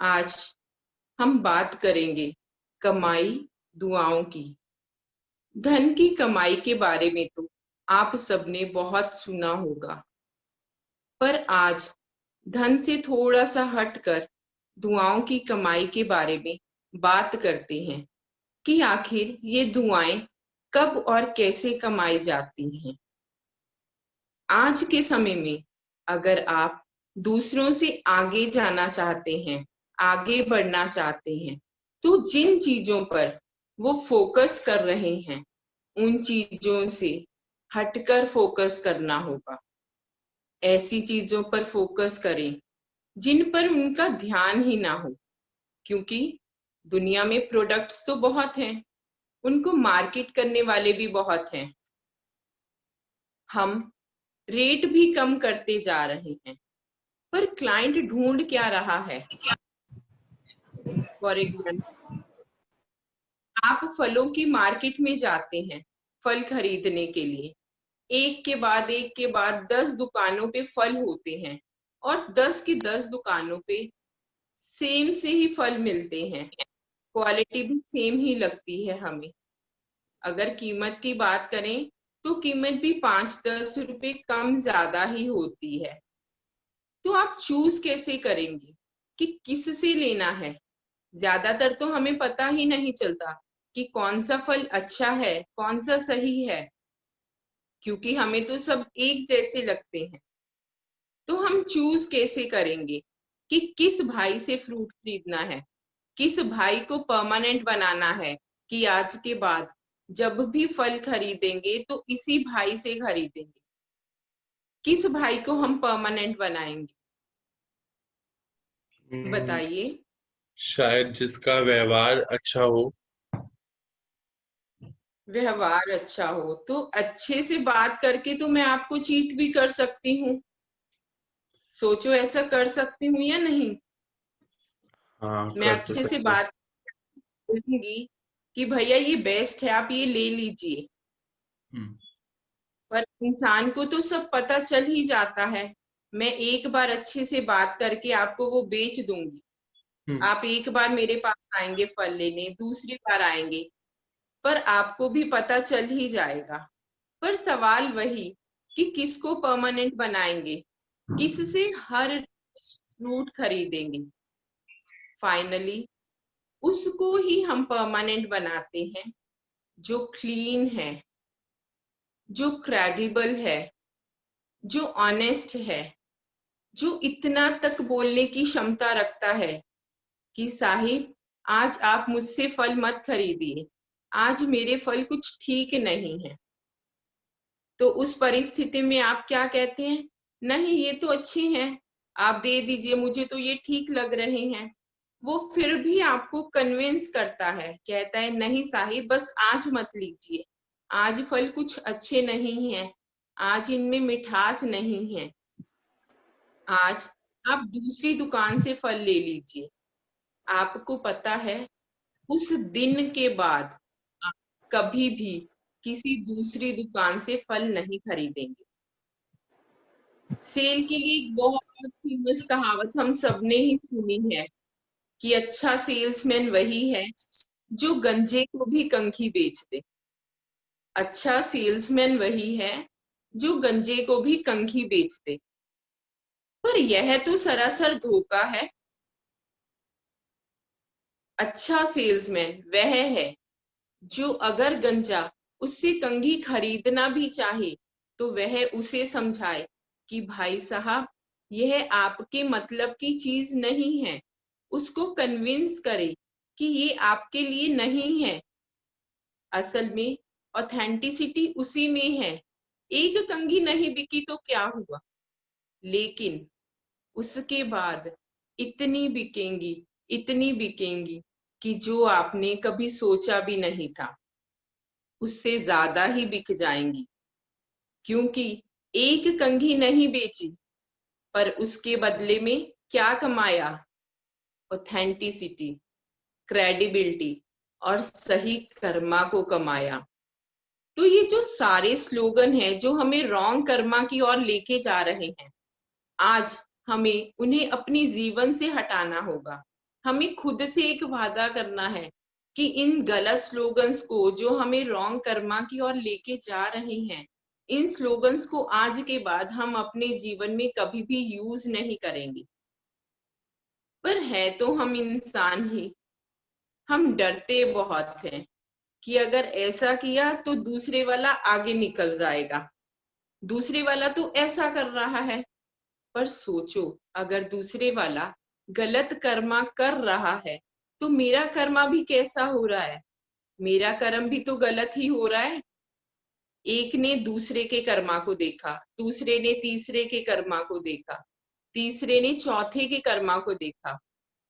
आज हम बात करेंगे कमाई दुआओं की। धन की कमाई के बारे में तो आप सबने बहुत सुना होगा, पर आज धन से थोड़ा सा हटकर दुआओं की कमाई के बारे में बात करते हैं कि आखिर ये दुआएं कब और कैसे कमाई जाती हैं। आज के समय में अगर आप दूसरों से आगे जाना चाहते हैं, आगे बढ़ना चाहते हैं, तो जिन चीजों पर वो फोकस कर रहे हैं उन चीजों से हटकर फोकस करना होगा। ऐसी चीजों पर फोकस करें जिन पर उनका ध्यान ही ना हो, क्योंकि दुनिया में प्रोडक्ट्स तो बहुत हैं, उनको मार्केट करने वाले भी बहुत हैं। हम रेट भी कम करते जा रहे हैं, पर क्लाइंट ढूंढ क्या रहा है। फॉर एग्जाम्पल, आप फलों की मार्केट में जाते हैं फल खरीदने के लिए। एक के बाद 10 दुकानों पे फल होते हैं और 10 की 10 दुकानों पे सेम से ही फल मिलते हैं, क्वालिटी भी सेम ही लगती है हमें। अगर कीमत की बात करें तो कीमत भी 5-10 रुपए कम ज्यादा ही होती है। तो आप चूज कैसे करेंगे कि किस से लेना है। ज्यादातर तो हमें पता ही नहीं चलता कि कौन सा फल अच्छा है, कौन सा सही है, क्योंकि हमें तो सब एक जैसे लगते हैं। तो हम चूज कैसे करेंगे कि किस भाई से फ्रूट खरीदना है, किस भाई को परमानेंट बनाना है कि आज के बाद जब भी फल खरीदेंगे तो इसी भाई से खरीदेंगे। किस भाई को हम परमानेंट बनाएंगे, हम्म, बताइए। शायद जिसका व्यवहार अच्छा हो। व्यवहार अच्छा हो तो अच्छे से बात करके तो मैं आपको चीट भी कर सकती हूँ। सोचो ऐसा कर सकती हूँ या नहीं। हाँ, मैं कर तो अच्छे से सकते हैं। बात करूंगी कि भैया ये बेस्ट है, आप ये ले लीजिए। हम्म। पर इंसान को तो सब पता चल ही जाता है। मैं एक बार अच्छे से बात करके आपको वो बेच दूंगी। हम्म। आप एक बार मेरे पास आएंगे फल लेने, दूसरी बार आएंगे, पर आपको भी पता चल ही जाएगा। पर सवाल वही कि किसको परमानेंट बनाएंगे, किससे हर फ्रूट खरीदेंगे। फाइनली उसको ही हम परमानेंट बनाते हैं जो क्लीन है, जो क्रेडिबल है, जो ऑनेस्ट है, जो इतना तक बोलने की क्षमता रखता है कि साहिब आज आप मुझसे फल मत खरीदिए, आज मेरे फल कुछ ठीक नहीं है। तो उस परिस्थिति में आप क्या कहते हैं, नहीं ये तो अच्छे हैं, आप दे दीजिए, मुझे तो ये ठीक लग रहे हैं। वो फिर भी आपको कन्विंस करता है, कहता है नहीं साहिब बस आज मत लीजिए, आज फल कुछ अच्छे नहीं हैं, आज इनमें मिठास नहीं है, आज आप दूसरी दुकान से फल ले लीजिए। आपको पता है उस दिन के बाद आप कभी भी किसी दूसरी दुकान से फल नहीं खरीदेंगे। सेल के लिए एक बहुत फेमस कहावत हम सबने ही सुनी है कि अच्छा सेल्समैन वही है जो गंजे को भी कंघी बेच दे। अच्छा सेल्समैन वही है जो गंजे को भी कंघी बेच दे। पर यह तो सरासर धोखा है। अच्छा सेल्समैन वह है जो अगर गंजा उससे कंघी खरीदना भी चाहे तो वह उसे समझाए कि भाई साहब यह आपके मतलब की चीज नहीं है, उसको कन्विंस करे कि ये आपके लिए नहीं है। असल में ऑथेंटिसिटी उसी में है। एक कंघी नहीं बिकी तो क्या हुआ, लेकिन उसके बाद इतनी बिकेंगी कि जो आपने कभी सोचा भी नहीं था, उससे ज्यादा ही बिक जाएंगी। क्योंकि एक कंघी नहीं बेची, पर उसके बदले में क्या कमाया, ऑथेंटिसिटी, क्रेडिबिलिटी और सही कर्मा को कमाया। तो ये जो सारे स्लोगन हैं जो हमें रॉन्ग कर्मा की ओर लेके जा रहे हैं, आज हमें उन्हें अपनी जीवन से हटाना होगा। हमें खुद से एक वादा करना है कि इन गलत स्लोगन्स को, जो हमें रॉन्ग कर्मा की ओर लेके जा रहे हैं, इन स्लोगन्स को आज के बाद हम अपने जीवन में कभी भी यूज नहीं करेंगे। पर है तो हम इंसान ही, हम डरते बहुत हैं कि अगर ऐसा किया तो दूसरे वाला आगे निकल जाएगा, दूसरे वाला तो ऐसा कर रहा है। पर सोचो, अगर दूसरे वाला गलत कर्मा कर रहा है तो मेरा कर्मा भी कैसा हो रहा है? मेरा कर्म भी तो गलत ही हो रहा है। एक ने दूसरे के कर्मा को देखा, दूसरे ने तीसरे के कर्मा को देखा, तीसरे ने चौथे के कर्मा को देखा।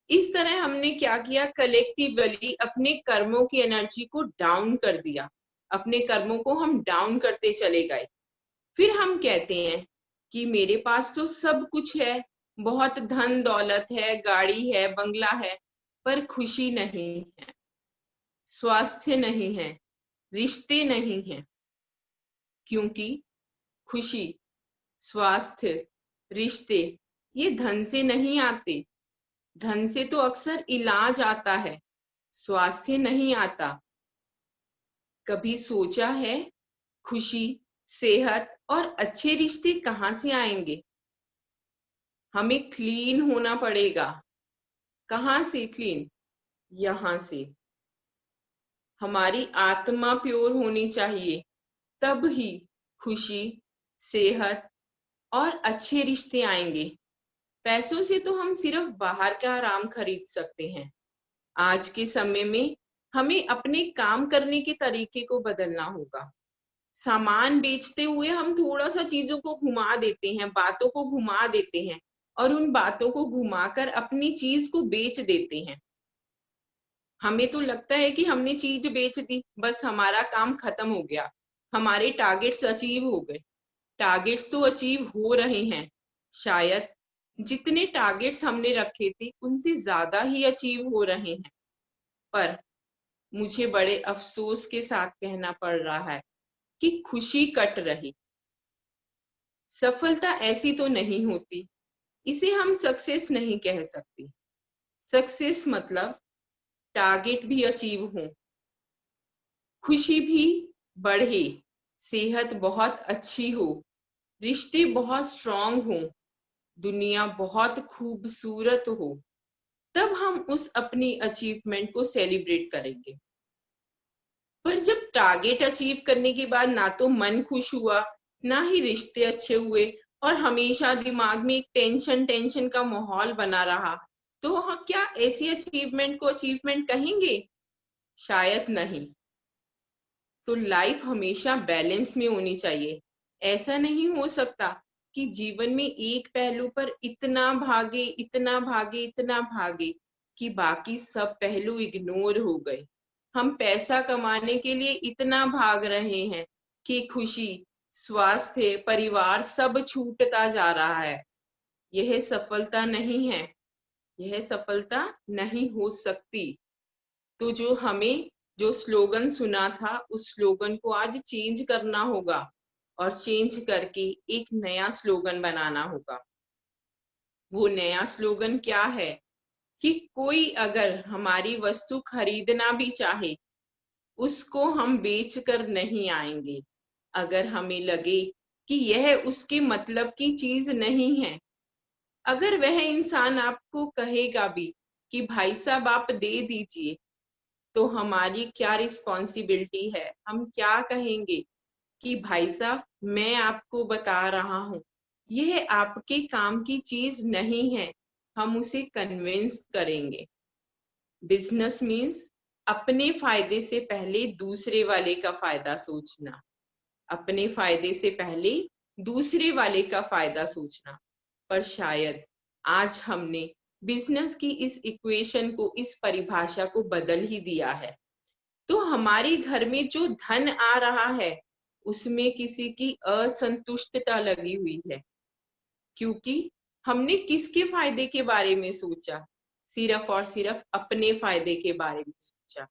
इस तरह हमने क्या किया, कलेक्टिवली अपने कर्मों की एनर्जी को डाउन कर दिया, अपने कर्मों को हम डाउन करते चले गए। फिर हम कहते हैं कि मेरे पास तो सब कुछ है, बहुत धन दौलत है, गाड़ी है, बंगला है, पर खुशी नहीं है, स्वास्थ्य नहीं है, रिश्ते नहीं है। क्योंकि खुशी, स्वास्थ्य, रिश्ते ये धन से नहीं आते। धन से तो अक्सर इलाज आता है, स्वास्थ्य नहीं आता। कभी सोचा है खुशी, सेहत और अच्छे रिश्ते कहाँ से आएंगे? हमें क्लीन होना पड़ेगा। कहाँ से क्लीन? यहाँ से। हमारी आत्मा प्योर होनी चाहिए, तब ही खुशी, सेहत और अच्छे रिश्ते आएंगे। पैसों से तो हम सिर्फ बाहर का आराम खरीद सकते हैं। आज के समय में हमें अपने काम करने के तरीके को बदलना होगा। सामान बेचते हुए हम थोड़ा सा चीजों को घुमा देते हैं, बातों को घुमा देते हैं और उन बातों को घुमाकर अपनी चीज को बेच देते हैं। हमें तो लगता है कि हमने चीज बेच दी, बस हमारा काम खत्म हो गया, हमारे टारगेट्स अचीव हो गए। टारगेट्स तो अचीव हो रहे हैं, शायद जितने टारगेट्स हमने रखे थे उनसे ज्यादा ही अचीव हो रहे हैं। पर मुझे बड़े अफसोस के साथ कहना पड़ रहा है कि खुशी कट रही। सफलता ऐसी तो नहीं होती, इसे हम सक्सेस नहीं कह सकते। सक्सेस मतलब टारगेट भी अचीव हो, खुशी भी बढ़े, सेहत बहुत अच्छी हो, रिश्ते बहुत स्ट्रांग हो, दुनिया बहुत खूबसूरत हो। तब हम उस अपनी अचीवमेंट को सेलिब्रेट करेंगे। पर जब टारगेट अचीव करने के बाद ना तो मन खुश हुआ, ना ही रिश्ते अच्छे हुए और हमेशा दिमाग में एक टेंशन टेंशन का माहौल बना रहा, तो क्या ऐसी अचीवमेंट को अचीवमेंट कहेंगे? शायद नहीं। तो लाइफ हमेशा बैलेंस में होनी चाहिए। ऐसा नहीं हो सकता कि जीवन में एक पहलू पर इतना भागे, इतना भागे, इतना भागे कि बाकी सब पहलू इग्नोर हो गए। हम पैसा कमाने के लिए इतना भाग रहे हैं कि खुशी, स्वास्थ्य, परिवार सब छूटता जा रहा है। यह सफलता नहीं है, यह सफलता नहीं हो सकती। तो जो स्लोगन सुना था, उस स्लोगन को आज चेंज करना होगा और चेंज करके एक नया स्लोगन बनाना होगा। वो नया स्लोगन क्या है कि कोई अगर हमारी वस्तु खरीदना भी चाहे, उसको हम बेच कर नहीं आएंगे। अगर हमें लगे कि यह उसके मतलब की चीज नहीं है, अगर वह इंसान आपको कहेगा भी कि भाई साहब आप दे दीजिए, तो हमारी क्या रिस्पॉन्सिबिलिटी है? हम क्या कहेंगे कि भाई साहब मैं आपको बता रहा हूं, यह आपके काम की चीज नहीं है, हम उसे कन्विंस करेंगे। बिजनेस मीन्स अपने फायदे से पहले दूसरे वाले का फायदा सोचना, अपने फायदे से पहले दूसरे वाले का फायदा सोचना। पर शायद आज हमने बिजनेस की इस इक्वेशन को, इस परिभाषा को बदल ही दिया है। तो हमारे घर में जो धन आ रहा है उसमें किसी की असंतुष्टता लगी हुई है, क्योंकि हमने किसके फायदे के बारे में सोचा? सिर्फ और सिर्फ अपने फायदे के बारे में सोचा।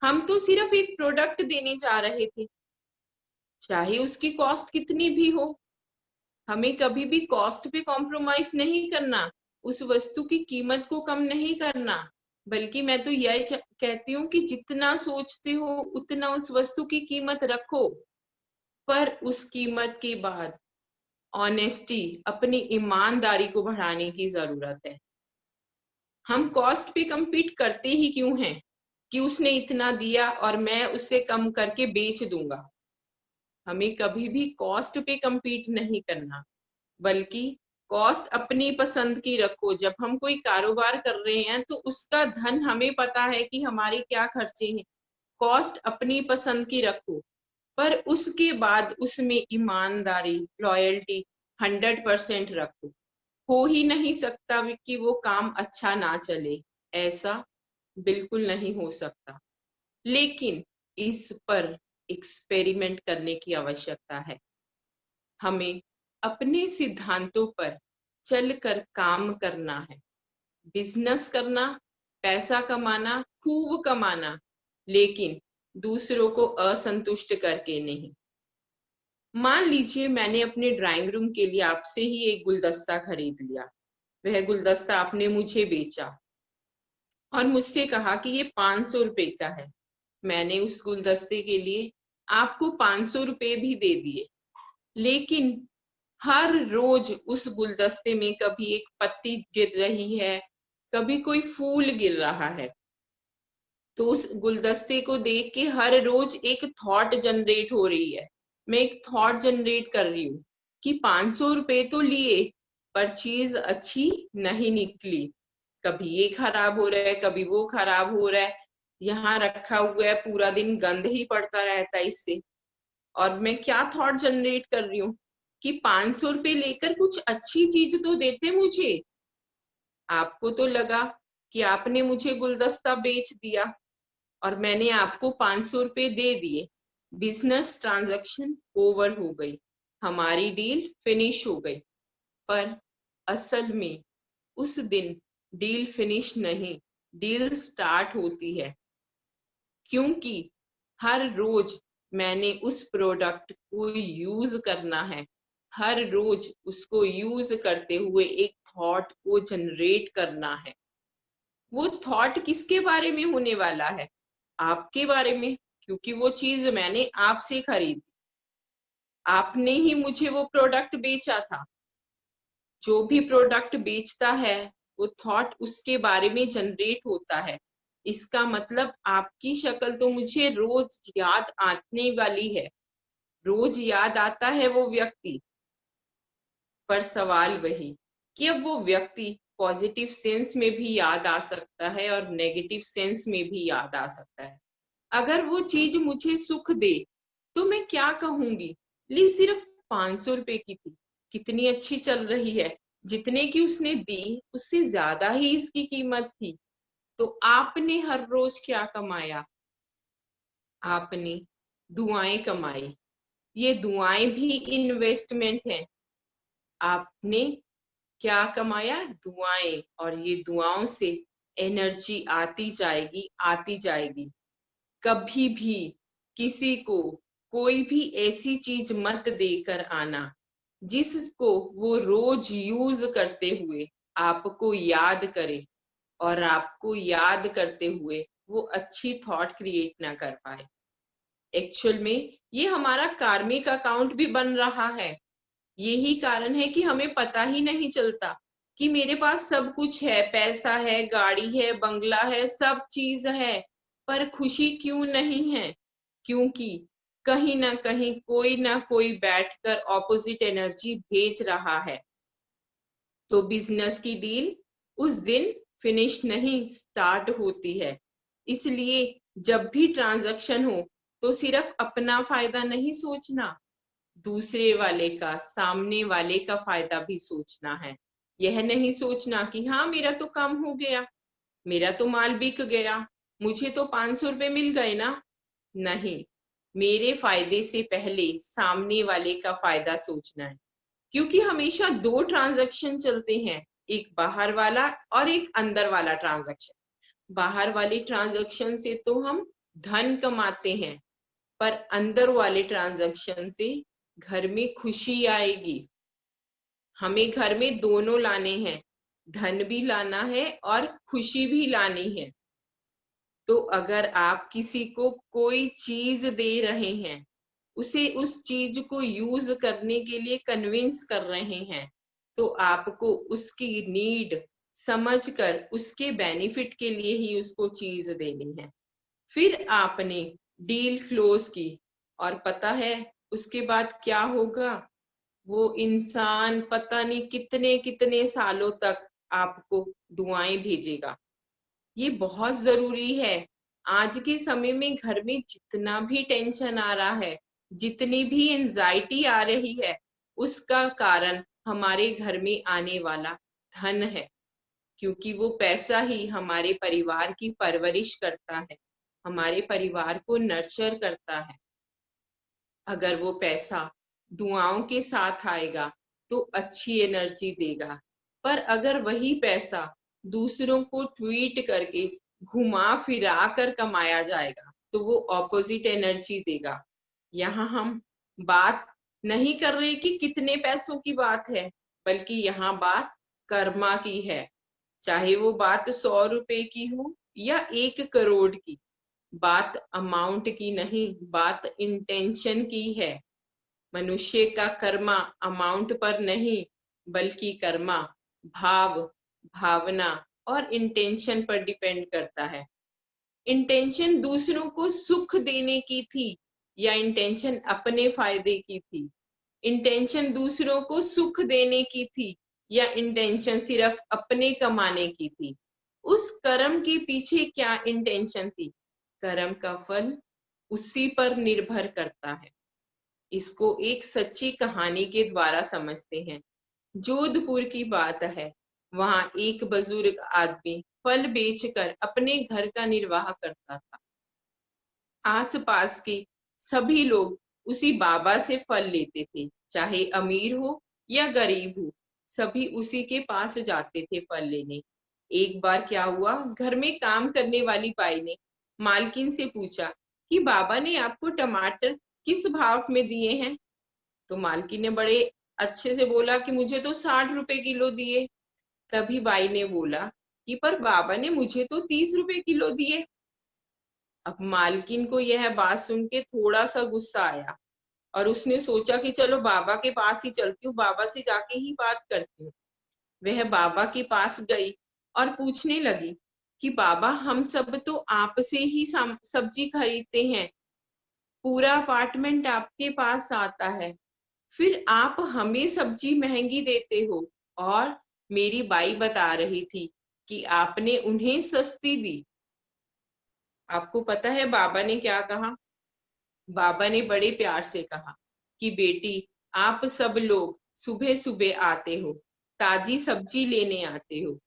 हम तो सिर्फ एक प्रोडक्ट देने जा रहे थे, चाहे उसकी कॉस्ट कितनी भी हो। हमें कभी भी कॉस्ट पे कॉम्प्रोमाइज नहीं करना। उस वस्तु की कीमत को कम नहीं करना, बल्कि मैं तो यही कहती हूँ कि जितना सोचते हो उतना उस वस्तु की कीमत रखो, पर उस कीमत के बाद ऑनेस्टी, अपनी ईमानदारी को बढ़ाने की जरूरत है। हम कॉस्ट पे compete करते ही क्यों हैं कि उसने इतना दिया और मैं उससे कम करके बेच दूंगा। हमें कभी भी कॉस्ट पे compete नहीं करना, बल्कि कॉस्ट अपनी पसंद की रखो। जब हम कोई कारोबार कर रहे हैं तो उसका धन हमें पता है कि हमारे क्या खर्चे हैं, कॉस्ट अपनी पसंद की रखो, पर उसके बाद उसमें ईमानदारी, लॉयल्टी 100% रखो। हो ही नहीं सकता कि वो काम अच्छा ना चले, ऐसा बिल्कुल नहीं हो सकता, लेकिन इस पर एक्सपेरिमेंट करने की आवश्यकता है। हमें अपने सिद्धांतों पर चलकर काम करना है, बिजनेस करना, पैसा कमाना, खूब कमाना, लेकिन दूसरों को असंतुष्ट करके नहीं। मान लीजिए मैंने अपने ड्राइंग रूम के लिए आपसे ही एक गुलदस्ता खरीद लिया, वह गुलदस्ता आपने मुझे बेचा और मुझसे कहा कि ये 500 रुपए का है। मैंने उस गुलदस्ते के लिए आपको 500 रुपए भी दे दिए, लेकिन हर रोज उस गुलदस्ते में कभी एक पत्ती गिर रही है, कभी कोई फूल गिर रहा है, तो उस गुलदस्ते को देख के हर रोज एक थॉट जनरेट हो रही है। मैं एक थॉट जनरेट कर रही हूँ कि 500 रुपए तो लिए पर चीज अच्छी नहीं निकली, कभी ये खराब हो रहा है, कभी वो खराब हो रहा है, यहाँ रखा हुआ है पूरा दिन गंद ही पड़ता रहता है इससे। और मैं क्या थॉट जनरेट कर रही हूँ कि 500 रुपए लेकर कुछ अच्छी चीज तो देते मुझे। आपको तो लगा कि आपने मुझे गुलदस्ता बेच दिया और मैंने आपको 500 रुपए दे दिए, बिजनेस ट्रांजैक्शन ओवर हो गई, हमारी डील फिनिश हो गई। पर असल में उस दिन डील फिनिश नहीं, डील स्टार्ट होती है, क्योंकि हर रोज मैंने उस प्रोडक्ट को यूज करना है, हर रोज उसको यूज करते हुए एक थॉट को जनरेट करना है। वो थॉट किसके बारे में होने वाला है? आपके बारे में, क्योंकि वो चीज मैंने आपसे खरीदी, आपने ही मुझे वो प्रोडक्ट बेचा था। जो भी प्रोडक्ट बेचता है वो थॉट उसके बारे में जनरेट होता है, इसका मतलब आपकी शक्ल तो मुझे रोज याद आने वाली है, रोज याद आता है वो व्यक्ति। पर सवाल वही कि अब वो व्यक्ति पॉजिटिव सेंस में भी याद आ सकता है और नेगेटिव सेंस में भी याद आ सकता है। अगर वो चीज मुझे सुख दे तो मैं क्या कहूंगी, ली सिर्फ 500 रुपए की थी, कितनी अच्छी चल रही है, जितने की उसने दी उससे ज्यादा ही इसकी कीमत थी। तो आपने हर रोज क्या कमाया? आपने दुआएं कमाई। ये दुआएं भी इन्वेस्टमेंट है। आपने क्या कमाया? दुआएं। और ये दुआओं से एनर्जी आती जाएगी, आती जाएगी। कभी भी किसी को कोई भी ऐसी चीज मत देकर आना जिसको वो रोज यूज करते हुए आपको याद करे, और आपको याद करते हुए वो अच्छी थॉट क्रिएट ना कर पाए। एक्चुअल में ये हमारा कार्मिक अकाउंट भी बन रहा है। यही कारण है कि हमें पता ही नहीं चलता कि मेरे पास सब कुछ है, पैसा है, गाड़ी है, बंगला है, सब चीज है, पर खुशी क्यों नहीं है? क्योंकि कहीं ना कोई बैठकर ऑपोजिट एनर्जी भेज रहा है। तो बिजनेस की डील उस दिन फिनिश नहीं, स्टार्ट होती है। इसलिए जब भी ट्रांजैक्शन हो तो सिर्फ अपना फायदा नहीं सोचना, दूसरे वाले का, सामने वाले का फायदा भी सोचना है। यह नहीं सोचना कि हाँ मेरा तो काम हो गया, मेरा तो माल बिक गया, मुझे तो 500 रुपए मिल गए ना। नहीं, मेरे फायदे से पहले सामने वाले का फायदा सोचना है, क्योंकि हमेशा दो ट्रांजैक्शन चलते हैं, एक बाहर वाला और एक अंदर वाला ट्रांजैक्शन। बाहर वाले ट्रांजैक्शन से तो हम धन कमाते हैं, पर अंदर वाले ट्रांजैक्शन से घर में खुशी आएगी। हमें घर में दोनों लाने हैं, धन भी लाना है और खुशी भी लानी है। तो अगर आप किसी को कोई चीज दे रहे हैं, उसे उस चीज को यूज करने के लिए कन्विंस कर रहे हैं, तो आपको उसकी नीड समझकर उसके बेनिफिट के लिए ही उसको चीज देनी है। फिर आपने डील क्लोज की और पता है उसके बाद क्या होगा? वो इंसान पता नहीं कितने कितने सालों तक आपको दुआएं भेजेगा। ये बहुत जरूरी है। आज के समय में घर में जितना भी टेंशन आ रहा है, जितनी भी एंजाइटी आ रही है, उसका कारण हमारे घर में आने वाला धन है। क्योंकि वो पैसा ही हमारे परिवार की परवरिश करता है, हमारे परिवार को नर्चर करता है। अगर वो पैसा दुआओं के साथ आएगा तो अच्छी एनर्जी देगा, पर अगर वही पैसा दूसरों को ट्वीट करके घुमा फिरा कर कमाया जाएगा तो वो ऑपोजिट एनर्जी देगा। यहाँ हम बात नहीं कर रहे कि कितने पैसों की बात है, बल्कि यहाँ बात कर्मा की है। चाहे वो बात 100 रुपए की हो या 1 करोड़ की, बात अमाउंट की नहीं, बात इंटेंशन की है। मनुष्य का कर्मा अमाउंट पर नहीं, बल्कि कर्मा भाव, भावना और इंटेंशन पर डिपेंड करता है। इंटेंशन दूसरों को सुख देने की थी या इंटेंशन अपने फायदे की थी? इंटेंशन दूसरों को सुख देने की थी या इंटेंशन सिर्फ अपने कमाने की थी? उस कर्म के पीछे क्या इंटेंशन थी? कर्म का फल उसी पर निर्भर करता है। इसको एक सच्ची कहानी के द्वारा समझते हैं। जोधपुर की बात है। वहां एक बुजुर्ग आदमी फल बेचकर अपने घर का निर्वाह करता था। आसपास के सभी लोग उसी बाबा से फल लेते थे, चाहे अमीर हो या गरीब हो, सभी उसी के पास जाते थे फल लेने। एक बार क्या हुआ, घर में काम करने वाली बाई ने मालकिन से पूछा कि बाबा ने आपको टमाटर किस भाव में दिए हैं? तो मालकिन ने बड़े अच्छे से बोला कि मुझे तो 60 रुपए किलो दिए। तभी बाई ने बोला कि पर बाबा ने मुझे तो 30 रुपए किलो दिए। अब मालकिन को यह बात सुन के थोड़ा सा गुस्सा आया और उसने सोचा कि चलो बाबा के पास ही चलती हूँ, बाबा से जाके ही बात करती हूँ। वह बाबा के पास गई और पूछने लगी कि बाबा, हम सब तो आपसे ही सब्जी खरीदते हैं, पूरा अपार्टमेंट आपके पास आता है, फिर आप हमें सब्जी महंगी देते हो। और मेरी बाई बता रही थी कि आपने उन्हें सस्ती दी। आपको पता है बाबा ने क्या कहा? बाबा ने बड़े प्यार से कहा कि बेटी, आप सब लोग सुबह सुबह आते हो, ताजी सब्जी लेने आते हो,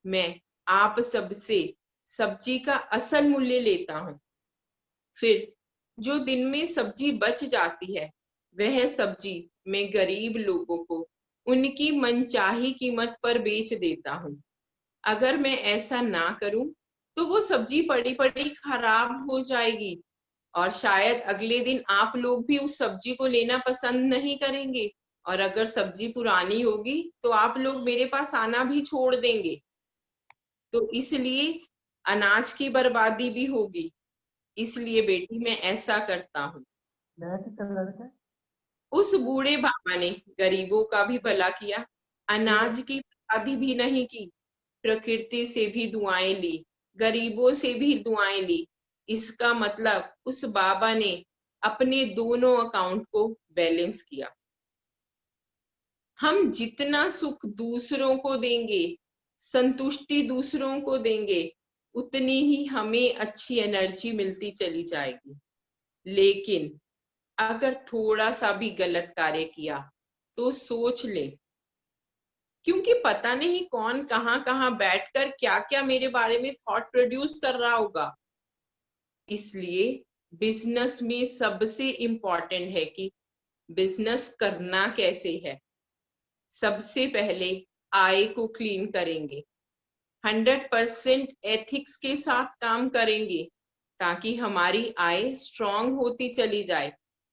मैं आप सबसे सब्जी का असल मूल्य लेता हूँ। फिर जो दिन में सब्जी बच जाती है, वह सब्जी मैं गरीब लोगों को उनकी मनचाही कीमत पर बेच देता हूँ। अगर मैं ऐसा ना करूं तो वो सब्जी पड़ी पड़ी खराब हो जाएगी और शायद अगले दिन आप लोग भी उस सब्जी को लेना पसंद नहीं करेंगे, और अगर सब्जी पुरानी होगी तो आप लोग मेरे पास आना भी छोड़ देंगे। तो इसलिए अनाज की बर्बादी भी होगी। इसलिए बेटी मैं ऐसा करता हूँ। उस बूढ़े बाबा ने गरीबों का भी भला किया, अनाज की बर्बादी भी नहीं की, प्रकृति से भी दुआएं ली, गरीबों से भी दुआएं ली। इसका मतलब उस बाबा ने अपने दोनों अकाउंट को बैलेंस किया। हम जितना सुख दूसरों को देंगे, संतुष्टि दूसरों को देंगे, उतनी ही हमें अच्छी एनर्जी मिलती चली जाएगी। लेकिन अगर थोड़ा सा भी गलत कार्य किया तो सोच ले, क्योंकि पता नहीं कौन कहाँ कहाँ बैठकर क्या क्या मेरे बारे में थॉट प्रोड्यूस कर रहा होगा। इसलिए बिजनेस में सबसे इम्पोर्टेंट है कि बिजनेस करना कैसे है। सबसे पहले आय को क्लीन करेंगे, 100% एथिक्स के साथ काम करेंगे, ताकि हमारी आय स्ट्रांग होती चली जाए।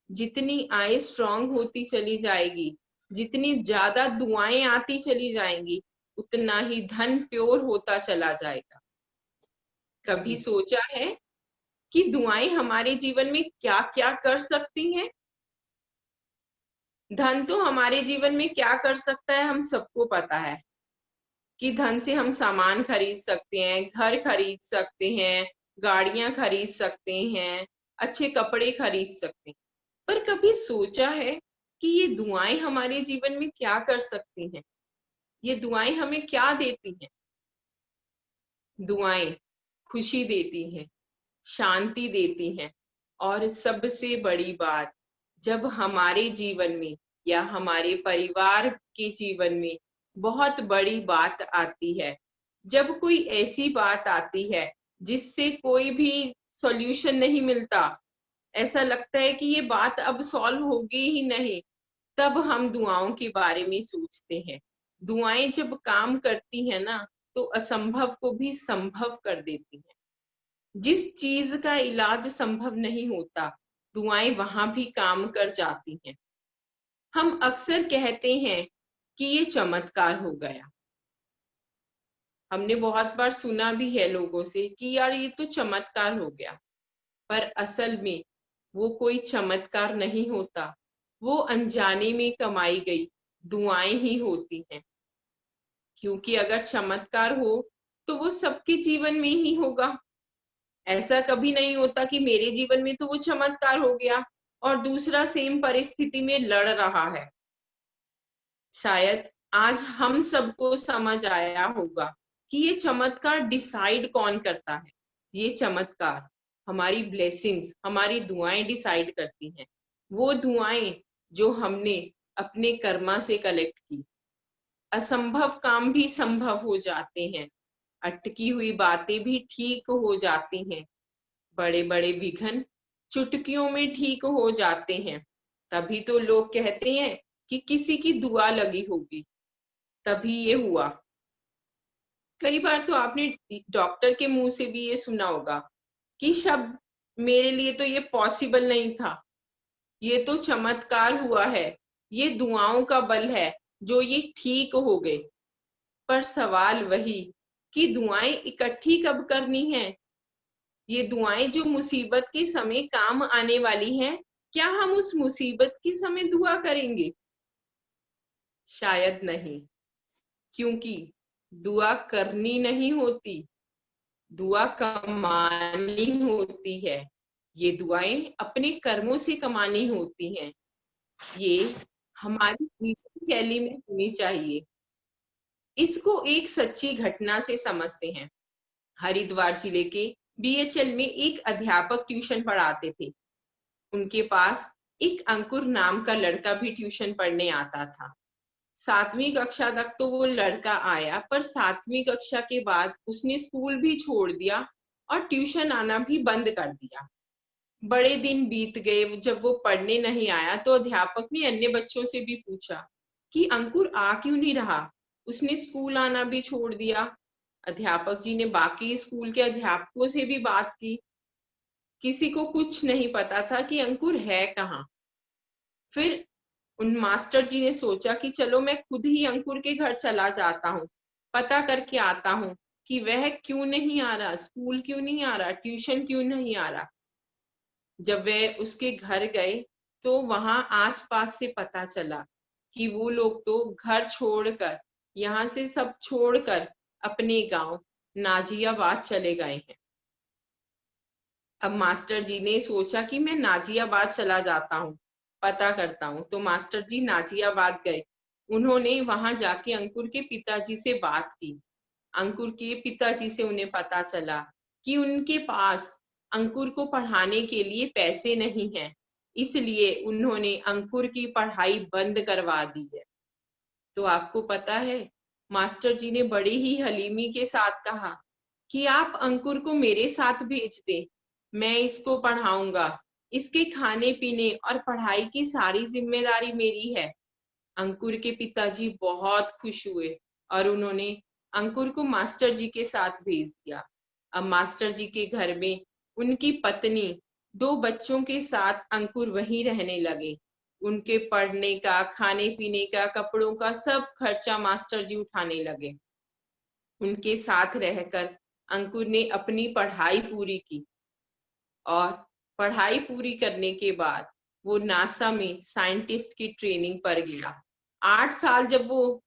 जितनी आय स्ट्रांग होती चली जाएगी, जितनी ज्यादा दुआएं आती चली जाएंगी, उतना ही धन प्योर होता चला जाएगा। कभी सोचा है कि दुआएं हमारे जीवन में क्या क्या कर सकती हैं? धन तो हमारे जीवन में क्या कर सकता है हम सबको पता है कि धन से हम सामान खरीद सकते हैं, घर खरीद सकते हैं, गाड़ियां खरीद सकते हैं, अच्छे कपड़े खरीद सकते हैं। पर कभी सोचा है कि ये दुआएं हमारे जीवन में क्या कर सकती हैं? ये दुआएं हमें क्या देती हैं? दुआएं खुशी देती हैं, शांति देती हैं, और सबसे बड़ी बात, जब हमारे जीवन में या हमारे परिवार के जीवन में बहुत बड़ी बात आती है, जब कोई ऐसी बात आती है जिससे कोई भी सॉल्यूशन नहीं मिलता, ऐसा लगता है कि ये बात अब सॉल्व होगी ही नहीं, तब हम दुआओं के बारे में सोचते हैं। दुआएं जब काम करती है ना, तो असंभव को भी संभव कर देती हैं। जिस चीज का इलाज संभव नहीं होता, दुआएं वहां भी काम कर जाती हैं। हम अक्सर कहते हैं कि ये चमत्कार हो गया। हमने बहुत बार सुना भी है लोगों से कि यार ये तो चमत्कार हो गया, पर असल में वो कोई चमत्कार नहीं होता, वो अनजाने में कमाई गई दुआएं ही होती हैं। क्योंकि अगर चमत्कार हो तो वो सबके जीवन में ही होगा। ऐसा कभी नहीं होता कि मेरे जीवन में तो वो चमत्कार हो गया और दूसरा सेम परिस्थिति में लड़ रहा है। शायद आज हम सबको समझ आया होगा कि ये चमत्कार डिसाइड कौन करता है। ये चमत्कार हमारी ब्लेसिंग्स, हमारी दुआएं डिसाइड करती हैं। वो दुआएं जो हमने अपने कर्मा से कलेक्ट की। असंभव काम भी संभव हो जाते हैं, अटकी हुई बातें भी ठीक हो जाती हैं, बड़े बड़े विघ्न चुटकियों में ठीक हो जाते हैं। तभी तो लोग कहते हैं कि किसी की दुआ लगी होगी तभी ये हुआ। कई बार तो आपने डॉक्टर के मुंह से भी ये सुना होगा कि शब्द, मेरे लिए तो ये पॉसिबल नहीं था, ये तो चमत्कार हुआ है, ये दुआओं का बल है जो ये ठीक हो गए। पर सवाल वही कि दुआएं इकट्ठी कब करनी है? ये दुआएं जो मुसीबत के समय काम आने वाली हैं, क्या हम उस मुसीबत के समय दुआ करेंगे? शायद नहीं, क्योंकि दुआ करनी नहीं होती, दुआ कमानी होती है। ये दुआएं अपने कर्मों से कमानी होती हैं। ये हमारी जीवन शैली में होनी चाहिए। इसको एक सच्ची घटना से समझते हैं। हरिद्वार जिले के बीएचएल में एक अध्यापक ट्यूशन पढ़ाते थे। उनके पास एक अंकुर नाम का लड़का भी ट्यूशन पढ़ने आता था। 7वीं कक्षा तक तो वो लड़का आया, पर 7वीं कक्षा के बाद उसने स्कूल भी छोड़ दिया और ट्यूशन आना भी बंद कर दिया। बड़े दिन बीत गए, जब वो पढ़ने नहीं आया तो अध्यापक ने अन्य बच्चों से भी पूछा कि अंकुर आ क्यों नहीं रहा, उसने स्कूल आना भी छोड़ दिया। अध्यापक जी ने बाकी स्कूल के अध्यापकों से भी बात की, किसी को कुछ नहीं पता था कि अंकुर है कहाँ। फिर उन मास्टर जी ने सोचा कि चलो मैं खुद ही अंकुर के घर चला जाता हूँ, पता करके आता हूँ कि वह क्यों नहीं आ रहा, स्कूल क्यों नहीं आ रहा, ट्यूशन क्यों नहीं आ रहा। जब वे उसके घर गए तो वहां आसपास से पता चला कि वो लोग तो घर छोड़कर, यहाँ से सब छोड़कर अपने गांव नाजियाबाद चले गए हैं। अब मास्टर जी ने सोचा कि मैं नाजियाबाद चला जाता हूँ, पता करता हूँ। तो मास्टर जी नाजियाबाद गए। उन्होंने वहां जाके अंकुर के पिताजी से बात की। अंकुर के पिताजी से उन्हें पता चला कि उनके पास अंकुर को पढ़ाने के लिए पैसे नहीं हैं, इसलिए उन्होंने अंकुर की पढ़ाई बंद करवा दी है। तो आपको पता है, मास्टर जी ने बड़ी ही हलीमी के साथ कहा कि आप अंकुर को मेरे साथ भेज दें, मैं इसको पढ़ाऊंगा, इसके खाने पीने और पढ़ाई की सारी जिम्मेदारी मेरी है। अंकुर के पिताजी बहुत खुश हुए और उन्होंने अंकुर को मास्टर जी के साथ भेज दिया। अब मास्टर जी के घर में उनकी पत्नी, 2 बच्चों के साथ अंकुर वहीं रहने लगे। उनके पढ़ने का, खाने पीने का, कपड़ों का सब खर्चा मास्टर जी उठाने लगे। उनके साथ रहकर अंकुर ने अपनी पढ़ाई पूरी की और पढ़ाई पूरी करने के बाद वो नासा में साइंटिस्ट की ट्रेनिंग पर गया। 8 साल जब वो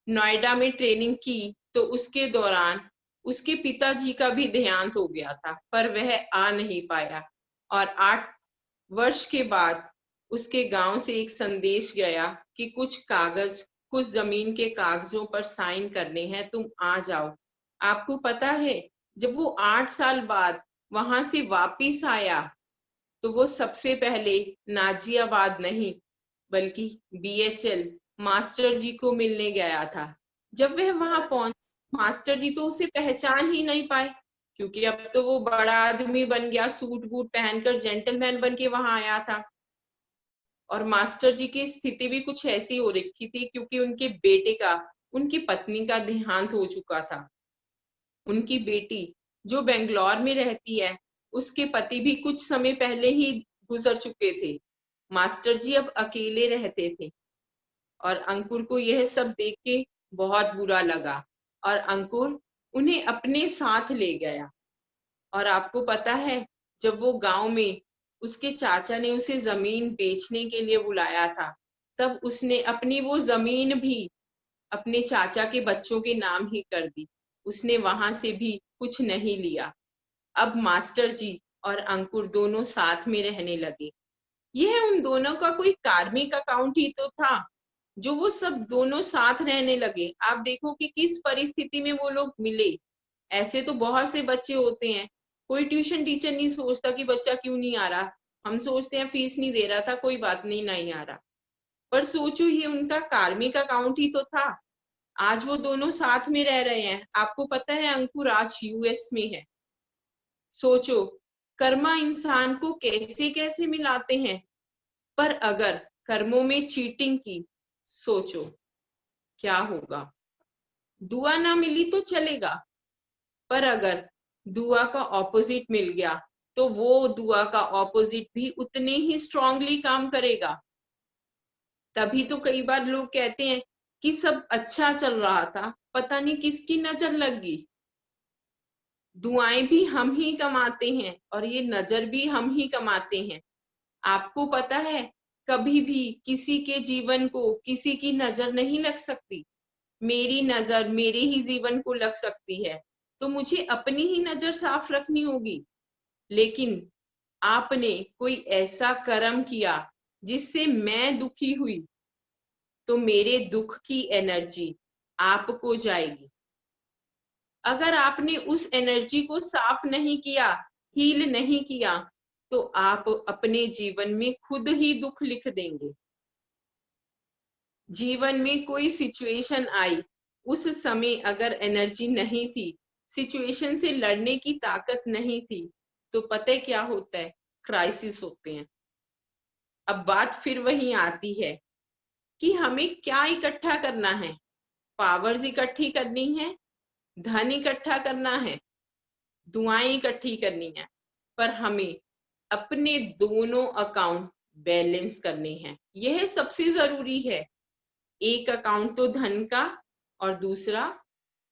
नोएडा में ट्रेनिंग की तो उसके दौरान उसके पिताजी का भी देहांत हो गया था, पर वह आ नहीं पाया। और 8 वर्ष के बाद उसके गांव से एक संदेश गया कि कुछ जमीन के कागजों पर साइन करने हैं, तुम आ जाओ। आपको पता है, जब वो 8 साल बाद वहां से वापिस आया तो वो सबसे पहले नाजियाबाद नहीं बल्कि बीएचएल मास्टर जी को मिलने गया था। जब वह वहां पहुंचा, मास्टर जी तो उसे पहचान ही नहीं पाए, क्योंकि अब तो वो बड़ा आदमी बन गया, सूट बूट पहनकर जेंटलमैन बन के वहां आया था। और मास्टर जी की स्थिति भी कुछ ऐसी हो रखी थी, क्योंकि उनके बेटे का, उनकी पत्नी का देहांत हो चुका था। उनकी बेटी जो बेंगलोर में रहती है, उसके पति भी कुछ समय पहले ही गुजर चुके थे। मास्टर जी अब अकेले रहते थे और अंकुर को यह सब देख के बहुत बुरा लगा और अंकुर उन्हें अपने साथ ले गया। और आपको पता है, जब वो गांव में उसके चाचा ने उसे जमीन बेचने के लिए बुलाया था, तब उसने अपनी वो जमीन भी अपने चाचा के बच्चों के नाम ही कर दी। उसने वहां से भी कुछ नहीं लिया। अब मास्टर जी और अंकुर दोनों साथ में रहने लगे। यह उन दोनों का कोई कार्मिक अकाउंट ही तो था, जो वो सब दोनों साथ रहने लगे। आप देखो कि किस परिस्थिति में वो लोग मिले। ऐसे तो बहुत से बच्चे होते हैं, कोई ट्यूशन टीचर नहीं सोचता कि बच्चा क्यों नहीं आ रहा, हम सोचते हैं फीस नहीं दे रहा था, कोई बात नहीं, नहीं आ रहा। पर सोचो, ये उनका कार्मिक अकाउंट ही तो था। आज वो दोनों साथ में रह रहे हैं। आपको पता है, अंकुर आज यूएस में है। सोचो, कर्मा इंसान को कैसे कैसे मिलाते हैं। पर अगर कर्मों में चीटिंग की, सोचो क्या होगा। दुआ ना मिली तो चलेगा, पर अगर दुआ का ऑपोजिट मिल गया तो वो दुआ का ऑपोजिट भी उतने ही स्ट्रांगली काम करेगा। तभी तो कई बार लोग कहते हैं कि सब अच्छा चल रहा था, पता नहीं किसकी नजर लग गई। दुआएं भी हम ही कमाते हैं और ये नजर भी हम ही कमाते हैं। आपको पता है, कभी भी किसी के जीवन को किसी की नजर नहीं लग सकती। मेरी नजर मेरे ही जीवन को लग सकती है, तो मुझे अपनी ही नजर साफ रखनी होगी। लेकिन आपने कोई ऐसा कर्म किया जिससे मैं दुखी हुई, तो मेरे दुख की एनर्जी आपको जाएगी। अगर आपने उस एनर्जी को साफ नहीं किया, हील नहीं किया, तो आप अपने जीवन में खुद ही दुख लिख देंगे। जीवन में कोई सिचुएशन आई, उस समय अगर एनर्जी नहीं थी, सिचुएशन से लड़ने की ताकत नहीं थी, तो पता है क्या होता है? क्राइसिस होते हैं। अब बात फिर वही आती है कि हमें क्या इकट्ठा करना है। पावर्स इकट्ठी करनी है, धन इकट्ठा करना है, दुआएं इकट्ठी करनी है, पर हमें अपने दोनों अकाउंट बैलेंस करने हैं। यह सबसे जरूरी है। एक अकाउंट तो धन का और दूसरा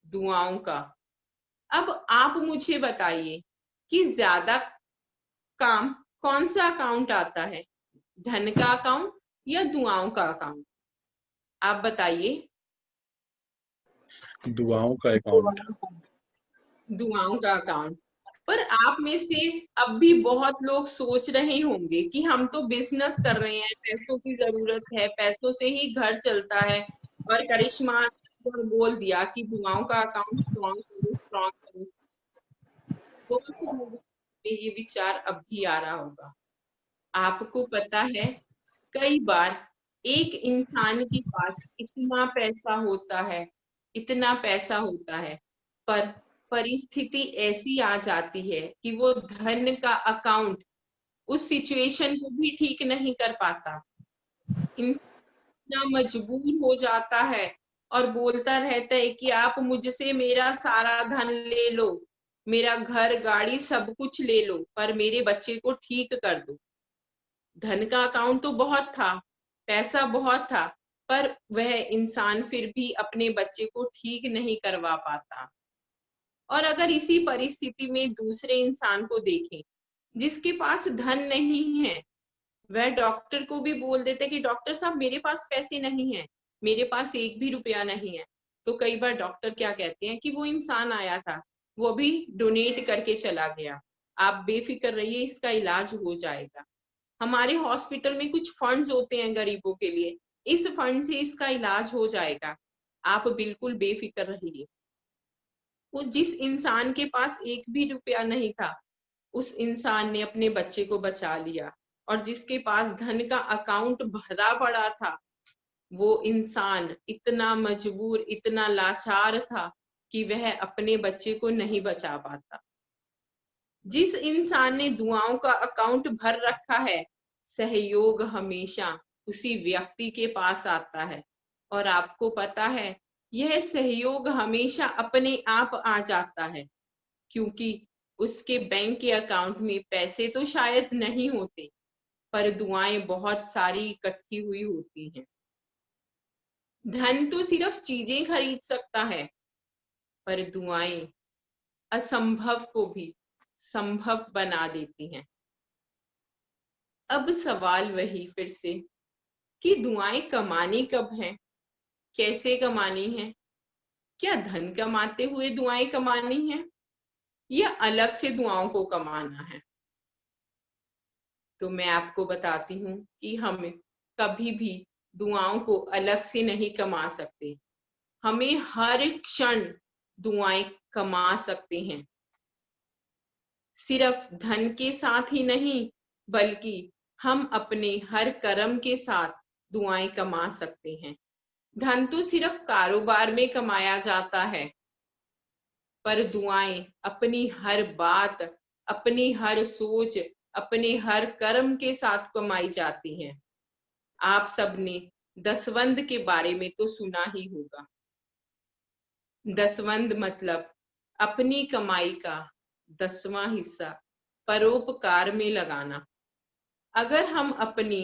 दुआओं का। अब आप मुझे बताइए कि ज्यादा काम कौन सा अकाउंट आता है, धन का अकाउंट या दुआओं का अकाउंट? आप बताइए। दुआओं का अकाउंट। दुआओं का अकाउंट। पर आप में से अब भी बहुत लोग सोच रहे होंगे कि हम तो बिजनेस कर रहे हैं, पैसों की जरूरत है, पैसों से ही घर चलता है, और करिश्मा ने बोल दिया कि दुआओं का अकाउंट स्ट्रॉन्ग करो, स्ट्रॉन्ग करो। बहुत से लोगों में ये विचार अब भी आ रहा होगा। आपको पता है, कई बार एक इंसान के पास इतना पैसा होता है, इतना पैसा होता है, पर परिस्थिति ऐसी आ जाती है कि वो धन का अकाउंट उस सिचुएशन को भी ठीक नहीं कर पाता। इंसान मजबूर हो जाता है और बोलता रहता है कि आप मुझसे मेरा सारा धन ले लो, मेरा घर गाड़ी सब कुछ ले लो, पर मेरे बच्चे को ठीक कर दो। धन का अकाउंट तो बहुत था, पैसा बहुत था, पर वह इंसान फिर भी अपने बच्चे को ठीक नहीं करवा पाता। और अगर इसी परिस्थिति में दूसरे इंसान को देखें जिसके पास धन नहीं है, वह डॉक्टर को भी बोल देते कि डॉक्टर साहब मेरे पास पैसे नहीं है, मेरे पास एक भी रुपया नहीं है। तो कई बार डॉक्टर क्या कहते हैं कि वो इंसान आया था, वो भी डोनेट करके चला गया, आप बेफिक्र रहिए, इसका इलाज हो जाएगा। हमारे हॉस्पिटल में कुछ फंड्स होते हैं गरीबों के लिए, इस फंड से इसका इलाज हो जाएगा, आप बिल्कुल बेफिक्र रहिए। वो जिस इंसान के पास एक भी रुपया नहीं था, उस इंसान ने अपने बच्चे को बचा लिया, और जिसके पास धन का अकाउंट भरा पड़ा था, वो इंसान इतना मजबूर, इतना लाचार था कि वह अपने बच्चे को नहीं बचा पाता। जिस इंसान ने दुआओं का अकाउंट भर रखा है, सहयोग हमेशा उसी व्यक्ति के पास आता है, और आपको पता है यह सहयोग हमेशा अपने आप आ जाता है, क्योंकि उसके बैंक के अकाउंट में पैसे तो शायद नहीं होते, पर दुआएं बहुत सारी इकट्ठी हुई होती हैं। धन तो सिर्फ चीजें खरीद सकता है, पर दुआएं असंभव को भी संभव बना देती हैं। अब सवाल वही फिर से कि दुआएं कमानी कब है, कैसे कमानी है? क्या धन कमाते हुए दुआएं कमानी है, या अलग से दुआओं को कमाना है? तो मैं आपको बताती हूँ कि हम कभी भी दुआओं को अलग से नहीं कमा सकते, हमें हर क्षण दुआएं कमा सकते हैं। सिर्फ धन के साथ ही नहीं, बल्कि हम अपने हर कर्म के साथ दुआएं कमा सकते हैं। धन तो सिर्फ कारोबार में कमाया जाता है, पर दुआएं अपनी हर बात, अपनी हर सोच, अपने हर कर्म के साथ कमाई जाती हैं। आप सबने दसवंध के बारे में तो सुना ही होगा। दसवंध मतलब अपनी कमाई का 10वां हिस्सा परोपकार में लगाना। अगर हम अपनी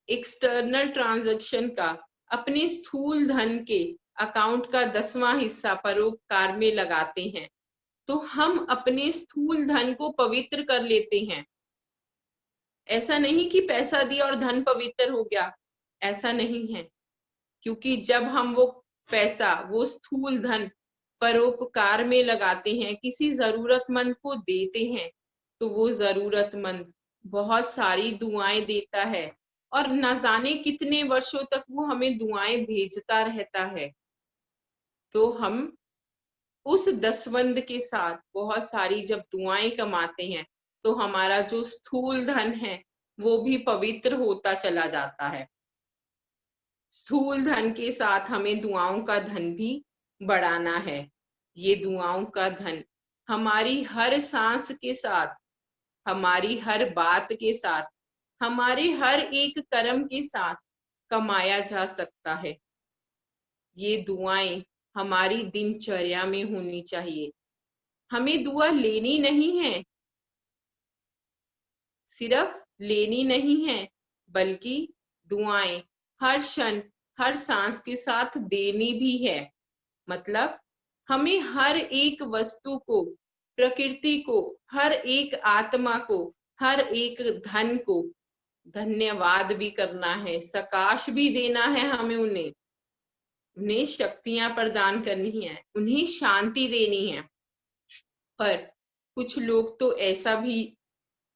एक्सटर्नल ट्रांजैक्शन का, अपने स्थूल धन के अकाउंट का 10वां हिस्सा परोपकार में लगाते हैं, तो हम अपने स्थूल धन को पवित्र कर लेते हैं। ऐसा नहीं कि पैसा दिया और धन पवित्र हो गया, ऐसा नहीं है, क्योंकि जब हम वो पैसा, वो स्थूल धन परोपकार में लगाते हैं, किसी जरूरतमंद को देते हैं, तो वो जरूरतमंद बहुत सारी दुआएं देता है, और न जाने कितने वर्षों तक वो हमें दुआएं भेजता रहता है। तो हम उस दसवंध के साथ बहुत सारी जब दुआएं कमाते हैं, तो हमारा जो स्थूल धन है वो भी पवित्र होता चला जाता है। स्थूल धन के साथ हमें दुआओं का धन भी बढ़ाना है। ये दुआओं का धन हमारी हर सांस के साथ, हमारी हर बात के साथ, हमारे हर एक कर्म के साथ कमाया जा सकता है। ये दुआएं हमारी दिनचर्या में होनी चाहिए। हमें दुआ लेनी नहीं है, सिर्फ लेनी नहीं है, बल्कि दुआएं हर क्षण, हर सांस के साथ देनी भी है। मतलब हमें हर एक वस्तु को, प्रकृति को, हर एक आत्मा को, हर एक धन को धन्यवाद भी करना है, सकाश भी देना है। हमें उन्हें शक्तियां प्रदान करनी है, उन्हें शांति देनी है। पर कुछ लोग तो ऐसा भी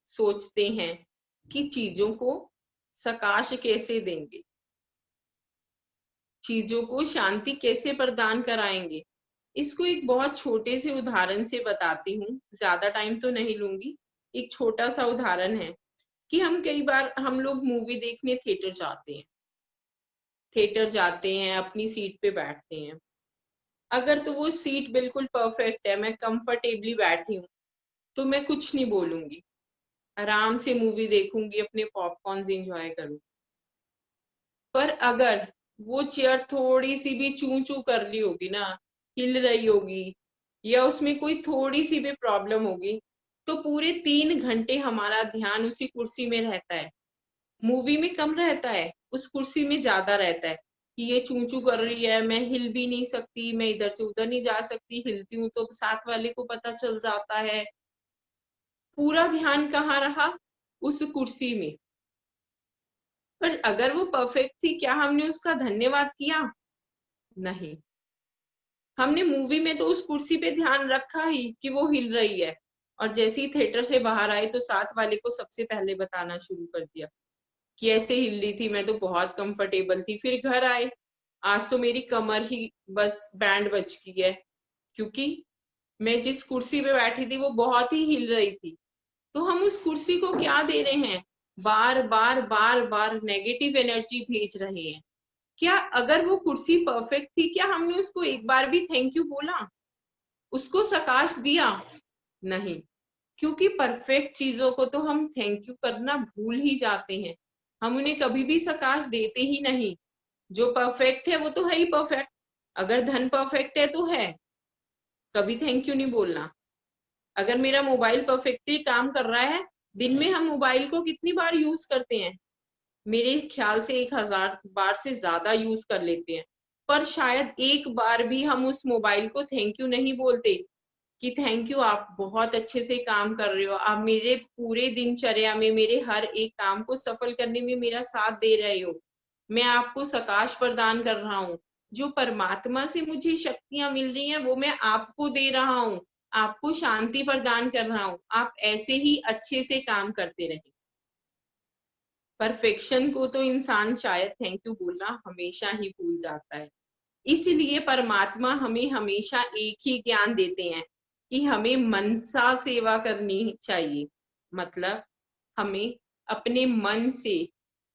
सोचते हैं कि चीजों को सकाश कैसे देंगे, चीजों को शांति कैसे प्रदान कराएंगे। इसको एक बहुत छोटे से उदाहरण से बताती हूँ, ज्यादा टाइम तो नहीं लूंगी। एक छोटा सा उदाहरण है कि कई बार हम लोग मूवी देखने थिएटर जाते हैं, अपनी सीट पे बैठते हैं। अगर तो वो सीट बिल्कुल परफेक्ट है, मैं कंफर्टेबली बैठी हूँ, तो मैं कुछ नहीं बोलूंगी, आराम से मूवी देखूंगी, अपने पॉपकॉर्न एंजॉय करूंगी। पर अगर वो चेयर थोड़ी सी भी चू चू कर रही होगी ना, हिल रही होगी, या उसमें कोई थोड़ी सी भी प्रॉब्लम होगी, तो पूरे 3 घंटे हमारा ध्यान उसी कुर्सी में रहता है। मूवी में कम रहता है, उस कुर्सी में ज्यादा रहता है। कि ये चू चू कर रही है, मैं हिल भी नहीं सकती, मैं इधर से उधर नहीं जा सकती, हिलती हूँ तो साथ वाले को पता चल जाता है। पूरा ध्यान कहाँ रहा? उस कुर्सी में। पर अगर वो परफेक्ट थी, क्या हमने उसका धन्यवाद किया? नहीं। हमने मूवी में तो उस कुर्सी पे ध्यान रखा ही कि वो हिल रही है, और जैसे ही थिएटर से बाहर आए तो साथ वाले को सबसे पहले बताना शुरू कर दिया कि ऐसे हिल रही थी, मैं तो बहुत कंफर्टेबल थी। फिर घर आए, आज तो मेरी कमर ही बस बैंड बज गई है, क्योंकि मैं जिस कुर्सी पे बैठी थी वो बहुत ही हिल रही थी। तो हम उस कुर्सी को क्या दे रहे हैं? बार बार बार बार नेगेटिव एनर्जी भेज रहे हैं। क्या अगर वो कुर्सी परफेक्ट थी, क्या हमने उसको एक बार भी थैंक यू बोला? उसको सकाश दिया? नहीं। क्योंकि परफेक्ट चीजों को तो हम थैंक यू करना भूल ही जाते हैं, हम उन्हें कभी भी सकाश देते ही नहीं। जो परफेक्ट है वो तो है ही परफेक्ट। अगर धन परफेक्ट है तो है, कभी थैंक यू नहीं बोलना। अगर मेरा मोबाइल परफेक्टली काम कर रहा है, दिन में हम मोबाइल को कितनी बार यूज करते हैं? मेरे ख्याल से 1000 बार से ज्यादा यूज कर लेते हैं। पर शायद एक बार भी हम उस मोबाइल को थैंक यू नहीं बोलते कि थैंक यू, आप बहुत अच्छे से काम कर रहे हो, आप मेरे पूरे दिनचर्या में मेरे हर एक काम को सफल करने में मेरा साथ दे रहे हो, मैं आपको सकाश प्रदान कर रहा हूँ। जो परमात्मा से मुझे शक्तियां मिल रही हैं वो मैं आपको दे रहा हूँ, आपको शांति प्रदान कर रहा हूँ, आप ऐसे ही अच्छे से काम करते रहे। परफेक्शन को तो इंसान शायद थैंक यू बोलना हमेशा ही भूल जाता है। इसलिए परमात्मा हमें हमेशा एक ही ज्ञान देते हैं कि हमें मनसा सेवा करनी चाहिए। मतलब हमें अपने मन से,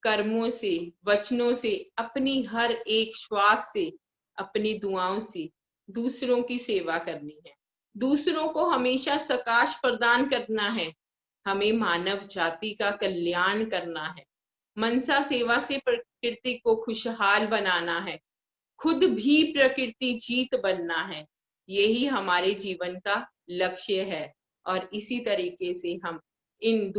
कर्मों से, वचनों से, अपनी हर एक श्वास से, अपनी दुआओं से दूसरों की सेवा करनी है। दूसरों को हमेशा सकाश प्रदान करना है। हमें मानव जाति का कल्याण करना है। मनसा सेवा से प्रकृति को खुशहाल बनाना है, खुद भी प्रकृति जीत बनना है। यही हमारे जीवन का लक्ष्य है, और इसी तरीके से हम इन